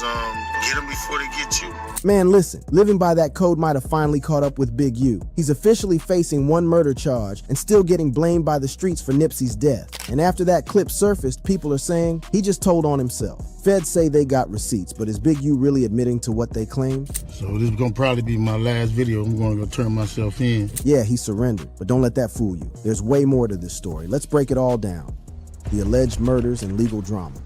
is get them before they get you. Man, listen, living by that code might have finally caught up with Big U. He's officially facing one murder charge and still getting blamed by the streets for Nipsey's death. And after that clip surfaced, people are saying he just told on himself. Feds say they got receipts, but is Big U really admitting to what they claim? So this is gonna probably be my last video. I'm gonna go turn myself in. Yeah, he surrendered, but don't let that fool you. There's way more to this story. Let's break it all down. The alleged murders and legal drama.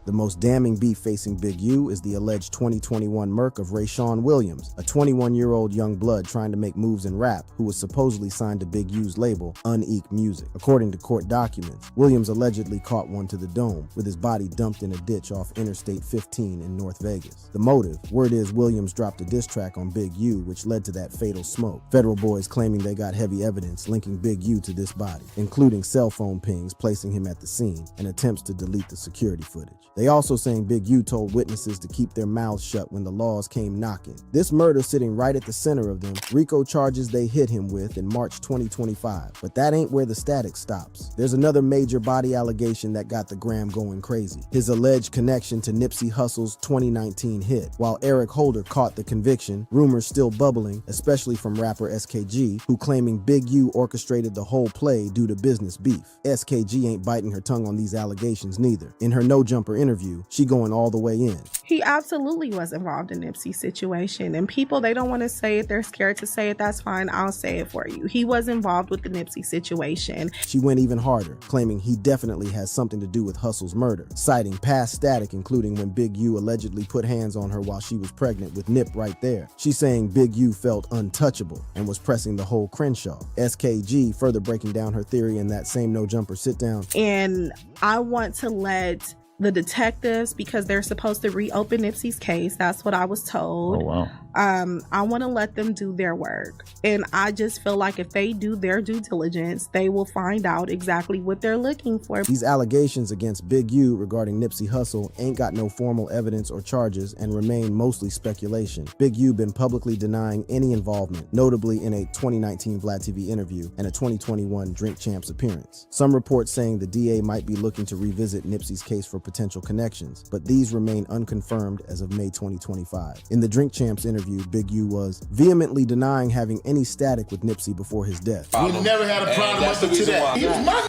The most damning beef facing Big U is the alleged 2021 murk of Rayshawn Williams, a 21-year-old young blood trying to make moves in rap who was supposedly signed to Big U's label, Uneek Music. According to court documents, Williams allegedly caught one to the dome, with his body dumped in a ditch off Interstate 15 in North Vegas. The motive? Word is Williams dropped a diss track on Big U, which led to that fatal smoke. Federal boys claiming they got heavy evidence linking Big U to this body, including cell phone pings placing him at the scene and attempts to delete the security footage. They also saying Big U told witnesses to keep their mouths shut when the laws came knocking. This murder sitting right at the center of them, RICO charges they hit him with in March 2025. But that ain't where the static stops. There's another major body allegation that got the gram going crazy. His alleged connection to Nipsey Hussle's 2019 hit. While Eric Holder caught the conviction, rumors still bubbling, especially from rapper SKG, who claiming Big U orchestrated the whole play due to business beef. SKG ain't biting her tongue on these allegations neither. In her No Jumper interview, she going all the way in. He absolutely was involved in Nipsey's situation, and people, they don't want to say it, they're scared to say it. That's fine, I'll say it for you. He was involved with the Nipsey situation. She went even harder, claiming he definitely has something to do with Hussle's murder, citing past static, including when Big U allegedly put hands on her while she was pregnant with Nip right there. She's saying Big U felt untouchable and was pressing the whole Crenshaw. SKG further breaking down her theory in that same No Jumper sit down. And I want to let the detectives, because they're supposed to reopen Nipsey's case. That's what I was told. Oh, wow. I want to let them do their work. And I just feel like if they do their due diligence, they will find out exactly what they're looking for. These allegations against Big U regarding Nipsey Hussle ain't got no formal evidence or charges and remain mostly speculation. Big U been publicly denying any involvement, notably in a 2019 Vlad TV interview and a 2021 Drink Champs appearance. Some reports saying the DA might be looking to revisit Nipsey's case for potential connections, but these remain unconfirmed as of May 2025. In the Drink Champs interview, Big U was vehemently denying having any static with Nipsey before his death. We never had a problem up to that. He was my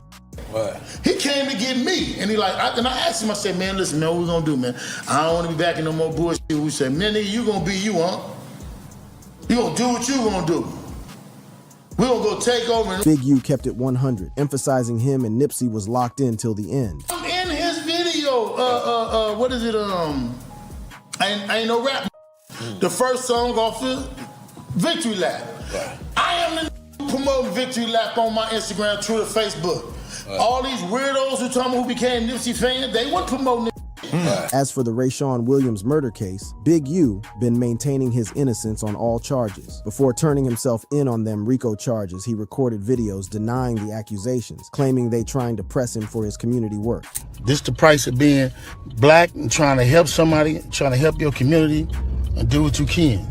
What? He came to get me, and and I asked him, I said, man, listen, man, what we gonna do, man? I don't wanna be back in no more bullshit. We said, man, nigga, you gonna be you, huh? You gonna do what you gonna do. We gonna go take over. Big U kept it 100, emphasizing him and Nipsey was locked in till the end. I'm in his video, what is it, I ain't no rap. The first song off the Victory Lap. Right. I am the promoting Victory Lap on my Instagram, Twitter, Facebook. Right. All these weirdos who became Nipsey fans, they weren't promoting it. As for the Rayshawn Williams murder case, Big U been maintaining his innocence on all charges. Before turning himself in on them RICO charges, he recorded videos denying the accusations, claiming they trying to press him for his community work. This the price of being black and trying to help somebody, trying to help your community and do what you can.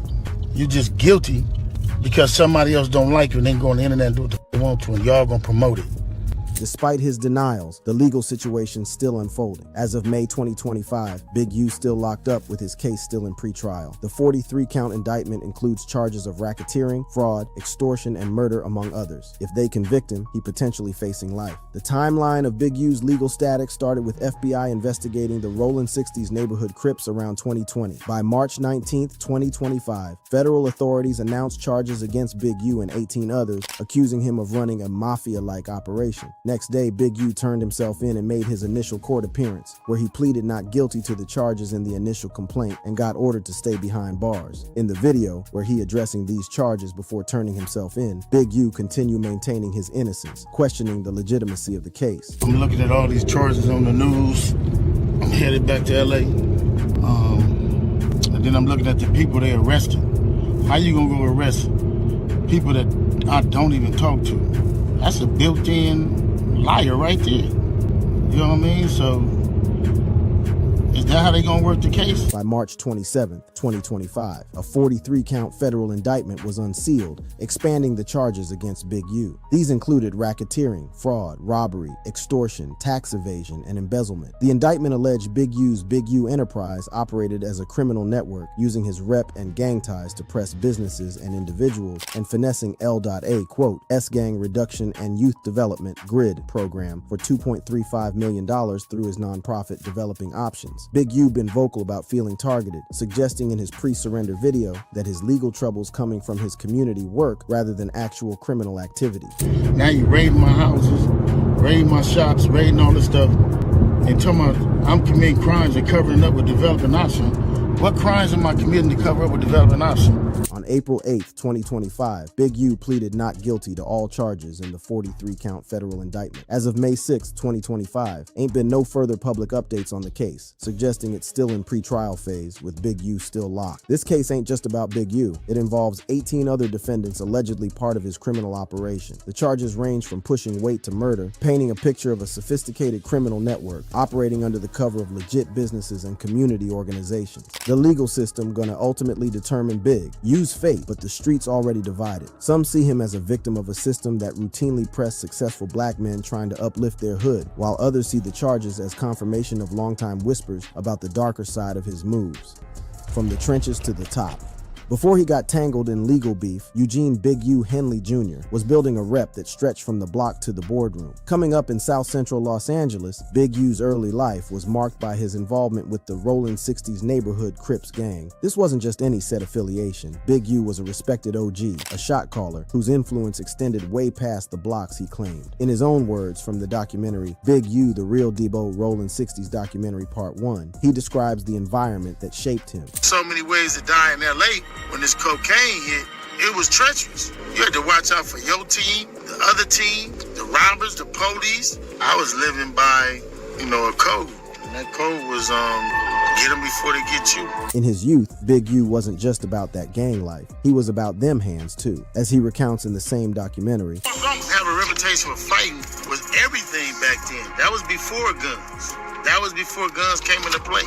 You're just guilty because somebody else don't like you and they can go on the internet and do what they want to, and y'all gonna promote it. Despite his denials, the legal situation still unfolding. As of May 2025, Big U still locked up with his case still in pretrial. The 43-count indictment includes charges of racketeering, fraud, extortion, and murder, among others. If they convict him, he potentially facing life. The timeline of Big U's legal static started with FBI investigating the Rolling 60s neighborhood Crips around 2020. By March 19, 2025, federal authorities announced charges against Big U and 18 others, accusing him of running a mafia-like operation. Next day, Big U turned himself in and made his initial court appearance, where he pleaded not guilty to the charges in the initial complaint and got ordered to stay behind bars. In the video, where he addressing these charges before turning himself in, Big U continued maintaining his innocence, questioning the legitimacy of the case. I'm looking at all these charges on the news. I'm headed back to LA. And then I'm looking at the people they arrested. How you gonna go arrest people that I don't even talk to? That's a built-in liar right there. You know what I mean? So that how they gonna work the case? By March 27, 2025, a 43-count federal indictment was unsealed, expanding the charges against Big U. These included racketeering, fraud, robbery, extortion, tax evasion, and embezzlement. The indictment alleged Big U's Big U Enterprise operated as a criminal network, using his rep and gang ties to press businesses and individuals and finessing L.A. quote, S-Gang Reduction and Youth Development GRID program for $2.35 million through his nonprofit Developing Options. Big U been vocal about feeling targeted, suggesting in his pre-surrender video that his legal troubles coming from his community work rather than actual criminal activity. Now you raiding my houses, raiding my shops, raiding all this stuff, and talking about I'm committing crimes and covering up with Developing Option. What crimes am I committing to cover up with Developing Option? On April 8, 2025, Big U pleaded not guilty to all charges in the 43-count federal indictment. As of May 6, 2025, ain't been no further public updates on the case, suggesting it's still in pre-trial phase with Big U still locked. This case ain't just about Big U. It involves 18 other defendants allegedly part of his criminal operation. The charges range from pushing weight to murder, painting a picture of a sophisticated criminal network operating under the cover of legit businesses and community organizations. The legal system gonna ultimately determine Big U's fate, but the streets already divided. Some see him as a victim of a system that routinely pressed successful black men trying to uplift their hood, while others see the charges as confirmation of longtime whispers about the darker side of his moves. From the trenches to the top. Before he got tangled in legal beef, Eugene Big U Henley Jr. was building a rep that stretched from the block to the boardroom. Coming up in South Central Los Angeles, Big U's early life was marked by his involvement with the Rolling 60s neighborhood Crips gang. This wasn't just any set affiliation. Big U was a respected OG, a shot caller, whose influence extended way past the blocks he claimed. In his own words from the documentary, Big U, The Real Debo Rolling 60s Documentary Part 1, he describes the environment that shaped him. So many ways to die in L.A. When this cocaine hit, it was treacherous. You had to watch out for your team, the other team, the robbers, the police. I was living by, a code. And that code was, get them before they get you. In his youth, Big U wasn't just about that gang life. He was about them hands too, as he recounts in the same documentary. Have a reputation for fighting was everything back then. That was before guns. That was before guns came into play.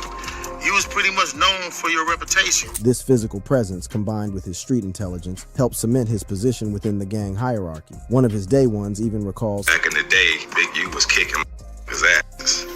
You was pretty much known for your reputation. This physical presence, combined with his street intelligence, helped cement his position within the gang hierarchy. One of his day ones even recalls, back in the day, Big U was kicking his ass.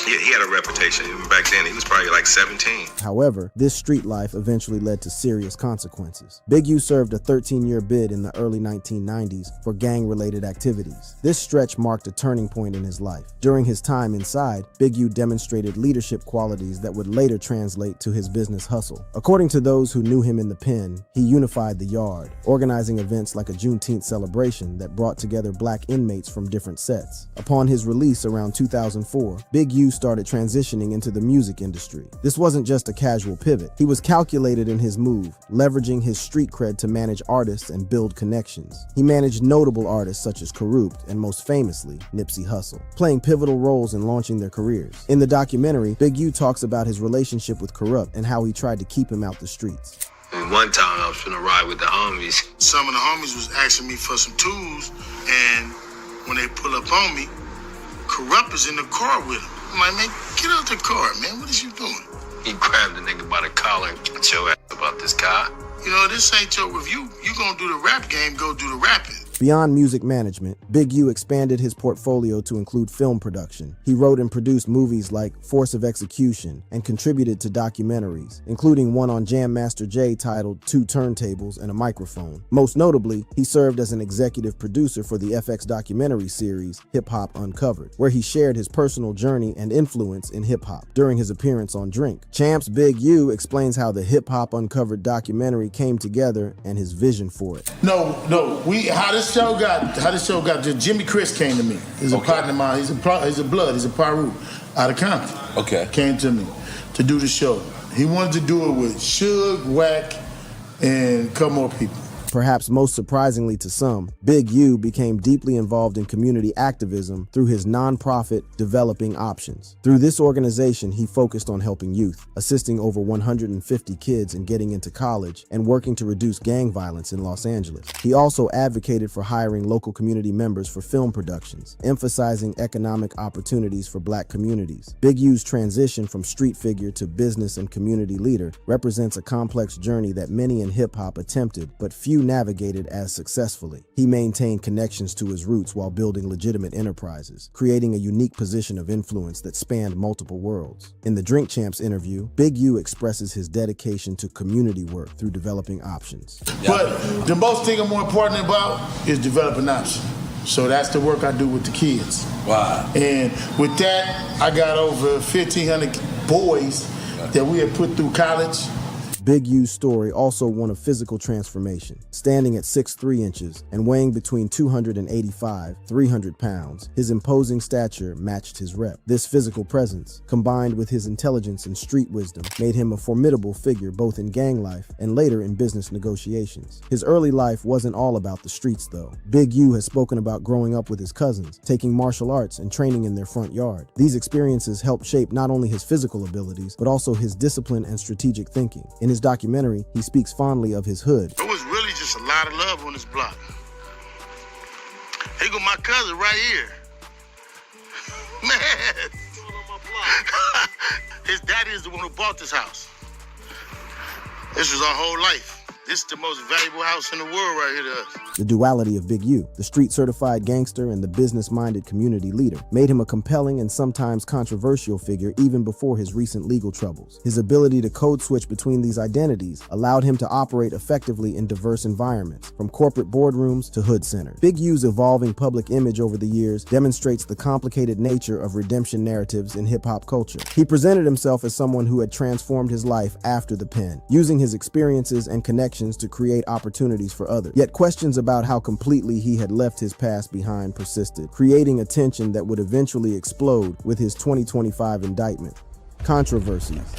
He had a reputation. Even back then, he was probably like 17. However, this street life eventually led to serious consequences. Big U served a 13-year bid in the early 1990s for gang-related activities. This stretch marked a turning point in his life. During his time inside, Big U demonstrated leadership qualities that would later translate to his business hustle. According to those who knew him in the pen, he unified the yard, organizing events like a Juneteenth celebration that brought together black inmates from different sets. Upon his release around 2004, Big U started transitioning into the music industry. This wasn't just a casual pivot. He was calculated in his move, leveraging his street cred to manage artists and build connections. He managed notable artists such as Kurupt and most famously, Nipsey Hussle, playing pivotal roles in launching their careers. In the documentary, Big U talks about his relationship with Kurupt and how he tried to keep him out the streets. And one time I was finna ride with the homies. Some of the homies was asking me for some tools, and when they pull up on me, Kurupt is in the car with him. I'm like, man, get out the car, man. What is you doing? He grabbed the nigga by the collar and get your ass about this guy. This ain't your review. You gonna do the rap game, go do the rapping. Beyond music management, Big U expanded his portfolio to include film production. He wrote and produced movies like Force of Execution and contributed to documentaries, including one on Jam Master Jay titled Two Turntables and a Microphone. Most notably, he served as an executive producer for the FX documentary series Hip Hop Uncovered, where he shared his personal journey and influence in hip hop during his appearance on Drink. Champs Big U explains how the Hip Hop Uncovered documentary came together and his vision for it. How this show got Jimmy Chris came to me. He's a partner of mine. He's a blood. He's a Paru out of Compton. Okay. Came to me to do the show. He wanted to do it with Suge, Wack, and a couple more people. perhaps most surprisingly to some, Big U became deeply involved in community activism through his nonprofit Developing Options. Through this organization, he focused on helping youth, assisting over 150 kids in getting into college and working to reduce gang violence in Los Angeles. He also advocated for hiring local community members for film productions, emphasizing economic opportunities for Black communities. Big U's transition from street figure to business and community leader represents a complex journey that many in hip-hop attempted, but few navigated as successfully. He maintained connections to his roots while building legitimate enterprises, creating a unique position of influence that spanned multiple worlds. In the Drink Champs interview, Big U expresses his dedication to community work through Developing Options. But the most thing I'm more important about is developing options. So that's the work I do with the kids. Wow. And with that, I got over 1,500 boys that we have put through college. Big U's story also one of physical transformation. Standing at 6'3" inches and weighing between 285, 300 pounds, his imposing stature matched his rep. This physical presence, combined with his intelligence and street wisdom, made him a formidable figure both in gang life and later in business negotiations. His early life wasn't all about the streets though. Big U has spoken about growing up with his cousins, taking martial arts and training in their front yard. These experiences helped shape not only his physical abilities, but also his discipline and strategic thinking. In his documentary, he speaks fondly of his hood. It was really just a lot of love on this block. Here go my cousin right here. Man. His daddy is the one who bought this house. This was our whole life. This is the most valuable house in the world right here to us. The duality of Big U, the street-certified gangster and the business-minded community leader, made him a compelling and sometimes controversial figure even before his recent legal troubles. His ability to code switch between these identities allowed him to operate effectively in diverse environments, from corporate boardrooms to hood centers. Big U's evolving public image over the years demonstrates the complicated nature of redemption narratives in hip-hop culture. He presented himself as someone who had transformed his life after the pen, using his experiences and connections to create opportunities for others. Yet questions about how completely he had left his past behind persisted, creating a tension that would eventually explode with his 2025 indictment. Controversies.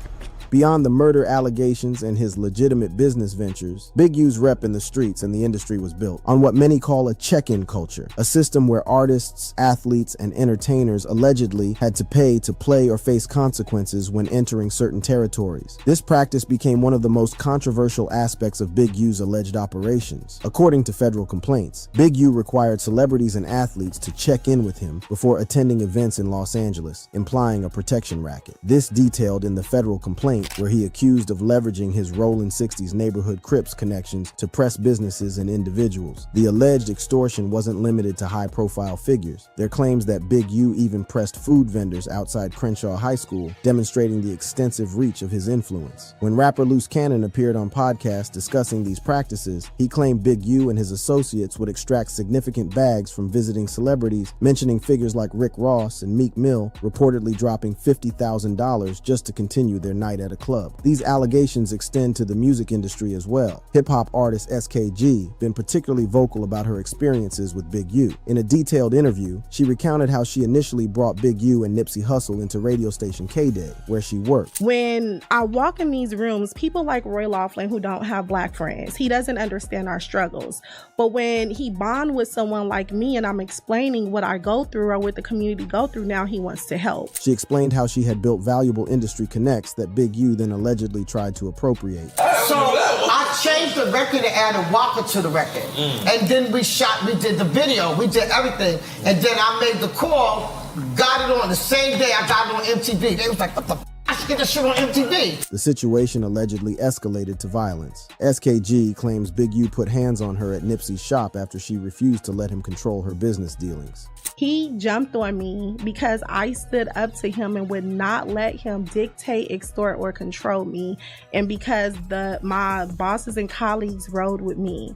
Beyond the murder allegations and his legitimate business ventures, Big U's rep in the streets and the industry was built on what many call a check-in culture, a system where artists, athletes, and entertainers allegedly had to pay to play or face consequences when entering certain territories. This practice became one of the most controversial aspects of Big U's alleged operations. According to federal complaints, Big U required celebrities and athletes to check in with him before attending events in Los Angeles, implying a protection racket. This detailed in the federal complaint, where he accused of leveraging his Rollin' 60s neighborhood Crips connections to press businesses and individuals. The alleged extortion wasn't limited to high-profile figures. There are claims that Big U even pressed food vendors outside Crenshaw High School, demonstrating the extensive reach of his influence. When rapper Loose Cannon appeared on podcasts discussing these practices, he claimed Big U and his associates would extract significant bags from visiting celebrities, mentioning figures like Rick Ross and Meek Mill reportedly dropping $50,000 just to continue their night at a club. These allegations extend to the music industry as well. Hip-hop artist SKG been particularly vocal about her experiences with Big U. In a detailed interview, she recounted how she initially brought Big U and Nipsey Hussle into radio station K-Day, where she worked. When I walk in these rooms, people like Roy Laughlin who don't have Black friends, he doesn't understand our struggles. But when he bond with someone like me and I'm explaining what I go through or what the community go through, now he wants to help. She explained how she had built valuable industry connects that Big U then allegedly tried to appropriate. So I changed the record and added Walker to the record. And then we did the video, we did everything. And then I made the call, got it on the same day I got it on MTV. They was like, what the f***? I should get that shit on MTV. The situation allegedly escalated to violence. SKG claims Big U put hands on her at Nipsey's shop after she refused to let him control her business dealings. He jumped on me because I stood up to him and would not let him dictate, extort, or control me. And because my bosses and colleagues rode with me.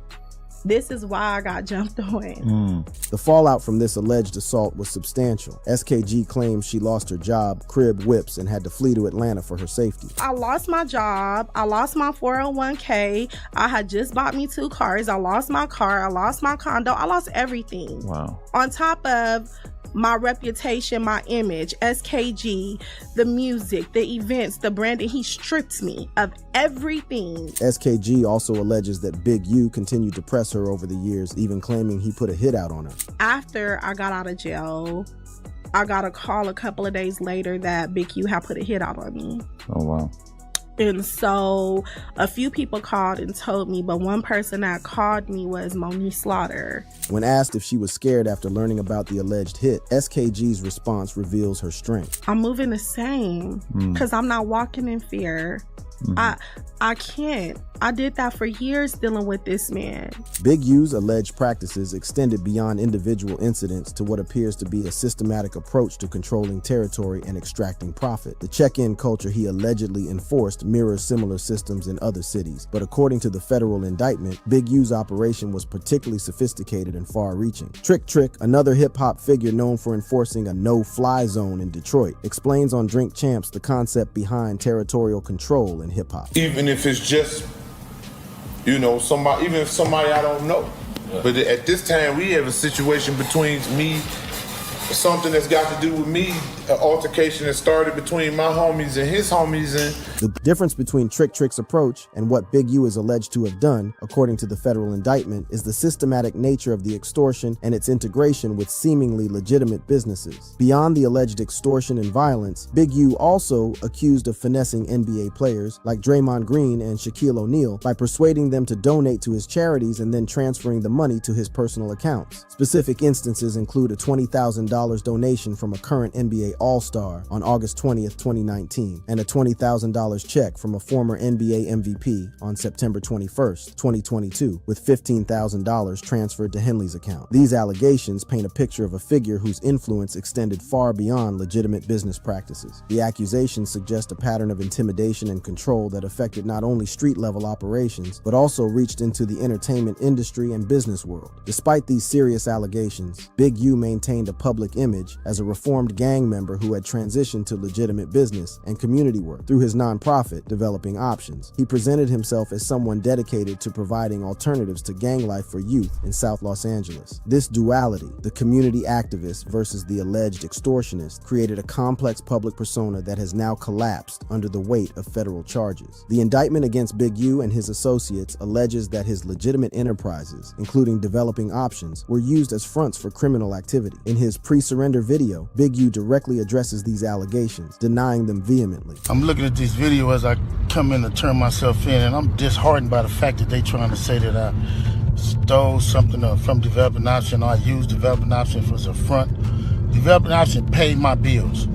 This is why I got jumped on. The fallout from this alleged assault was substantial. SKG claims she lost her job, crib, whips, and had to flee to Atlanta for her safety. I lost my job. I lost my 401k. I had just bought me 2 cars. I lost my car. I lost my condo. I lost everything. Wow. On top of my reputation, my image, SKG, the music, the events, the branding. He stripped me of everything. SKG also alleges that Big U continued to press her over the years, even claiming he put a hit out on her. After I got out of jail, I got a call a couple of days later that Big U had put a hit out on me. Oh, wow. And so a few people called and told me, but one person that called me was Monique Slaughter. When asked if she was scared after learning about the alleged hit, SKG's response reveals her strength. I'm moving the same because I'm not walking in fear. I can't. I did that for years dealing with this man. Big U's alleged practices extended beyond individual incidents to what appears to be a systematic approach to controlling territory and extracting profit. The check-in culture he allegedly enforced mirrors similar systems in other cities, but according to the federal indictment, Big U's operation was particularly sophisticated and far-reaching. Trick Trick, another hip-hop figure known for enforcing a no-fly zone in Detroit, explains on Drink Champs the concept behind territorial control in hip-hop. Even if it's just, you know, somebody, even if somebody I don't know. Yeah. But at this time, we have a situation between me, something that's got to do with me, an altercation that started between my homies and his homies. And the difference between Trick Trick's approach and what Big U is alleged to have done, according to the federal indictment, is the systematic nature of the extortion and its integration with seemingly legitimate businesses. Beyond the alleged extortion and violence, Big U also accused of finessing NBA players like Draymond Green and Shaquille O'Neal by persuading them to donate to his charities and then transferring the money to his personal accounts. Specific instances include a $20,000 donation from a current NBA All-Star on August 20th, 2019, and a $20,000 check from a former NBA MVP on September 21st, 2022, with $15,000 transferred to Henley's account. These allegations paint a picture of a figure whose influence extended far beyond legitimate business practices. The accusations suggest a pattern of intimidation and control that affected not only street-level operations, but also reached into the entertainment industry and business world. Despite these serious allegations, Big U maintained a public image as a reformed gang member who had transitioned to legitimate business and community work. Through his nonprofit, Developing Options, he presented himself as someone dedicated to providing alternatives to gang life for youth in South Los Angeles. This duality, the community activist versus the alleged extortionist, created a complex public persona that has now collapsed under the weight of federal charges. The indictment against Big U and his associates alleges that his legitimate enterprises, including Developing Options, were used as fronts for criminal activity. In his pre-surrender video, Big U directly addresses these allegations, denying them vehemently. I'm looking at this video as I come in to turn myself in, and I'm disheartened by the fact that they trying to say that I stole something from Developing Option, or I used Developing Option as a front. Developing Option paid my bills.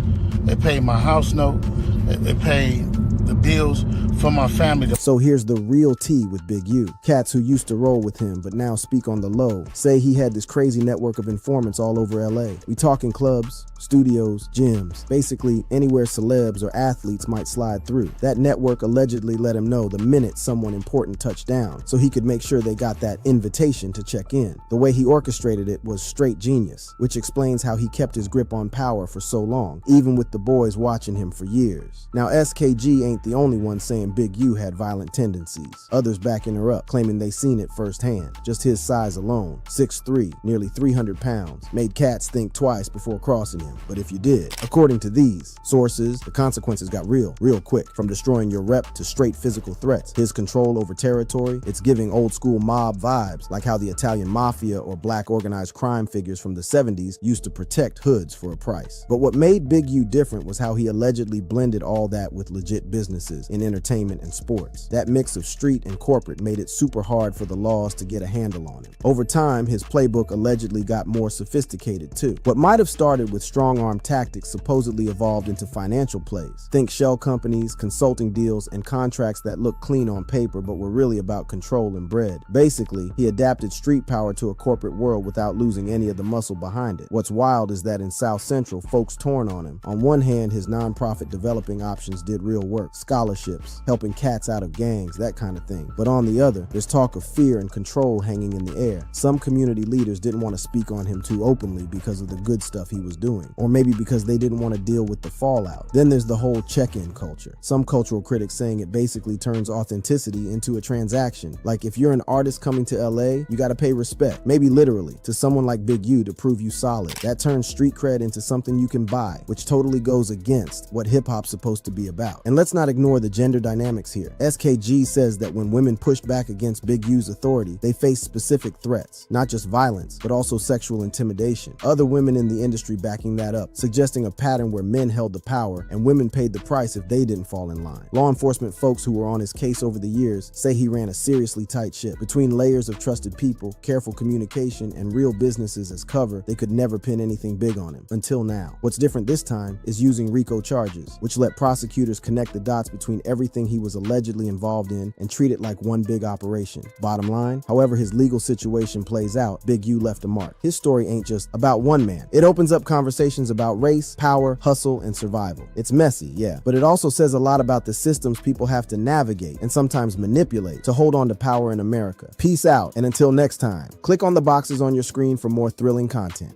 They paid my house note. They paid the bills for my family. So here's the real tea with Big U. Cats who used to roll with him but now speak on the low say he had this crazy network of informants all over LA. We talking clubs, studios, gyms, basically anywhere celebs or athletes might slide through. That network allegedly let him know the minute someone important touched down, so he could make sure they got that invitation to check in. The way he orchestrated it was straight genius, which explains how he kept his grip on power for so long, even with the boys watching him for years. Now SKG ain't the only one saying Big U had violent tendencies. Others backing her up, claiming they seen it firsthand. Just his size alone, 6'3", nearly 300 pounds, made cats think twice before crossing him. But if you did, according to these sources, the consequences got real quick. From destroying your rep to straight physical threats. His control over territory, it's giving old school mob vibes, like how the Italian mafia or black organized crime figures from the 70s used to protect hoods for a price. But what made Big U different was how he allegedly blended all that with legit businesses in entertainment and sports. That mix of street and corporate made it super hard for the laws to get a handle on him. Over time, his playbook allegedly got more sophisticated too. What might have started with strong-arm tactics supposedly evolved into financial plays. Think shell companies, consulting deals, and contracts that looked clean on paper but were really about control and bread. Basically, he adapted street power to a corporate world without losing any of the muscle behind it. What's wild is that in South Central, folks torn on him. On one hand, his nonprofit Developing Options did real work, scholarships, helping cats out of gangs, that kind of thing. But on the other, there's talk of fear and control hanging in the air. Some community leaders didn't want to speak on him too openly because of the good stuff he was doing. feeling, or maybe because they didn't want to deal with the fallout. Then there's the whole check-in culture. Some cultural critics saying it basically turns authenticity into a transaction. Like if you're an artist coming to LA, you gotta pay respect, maybe literally, to someone like Big U to prove you solid. That turns street cred into something you can buy, which totally goes against what hip-hop's supposed to be about. And let's not ignore the gender dynamics here. SKG says that when women pushed back against Big U's authority, they faced specific threats, not just violence, but also sexual intimidation. Other women in the industry backing that up, suggesting a pattern where men held the power and women paid the price if they didn't fall in line. Law enforcement folks who were on his case over the years say he ran a seriously tight ship. Between layers of trusted people, careful communication, and real businesses as cover, they could never pin anything big on him, until now. What's different this time is using RICO charges, which let prosecutors connect the dots between everything he was allegedly involved in and treat it like one big operation. Bottom line, however his legal situation plays out, Big U left a mark. His story ain't just about one man. It opens up conversations about race, power, hustle, and survival. It's messy, yeah, but it also says a lot about the systems people have to navigate and sometimes manipulate to hold on to power in America. Peace out, and until next time, click on the boxes on your screen for more thrilling content.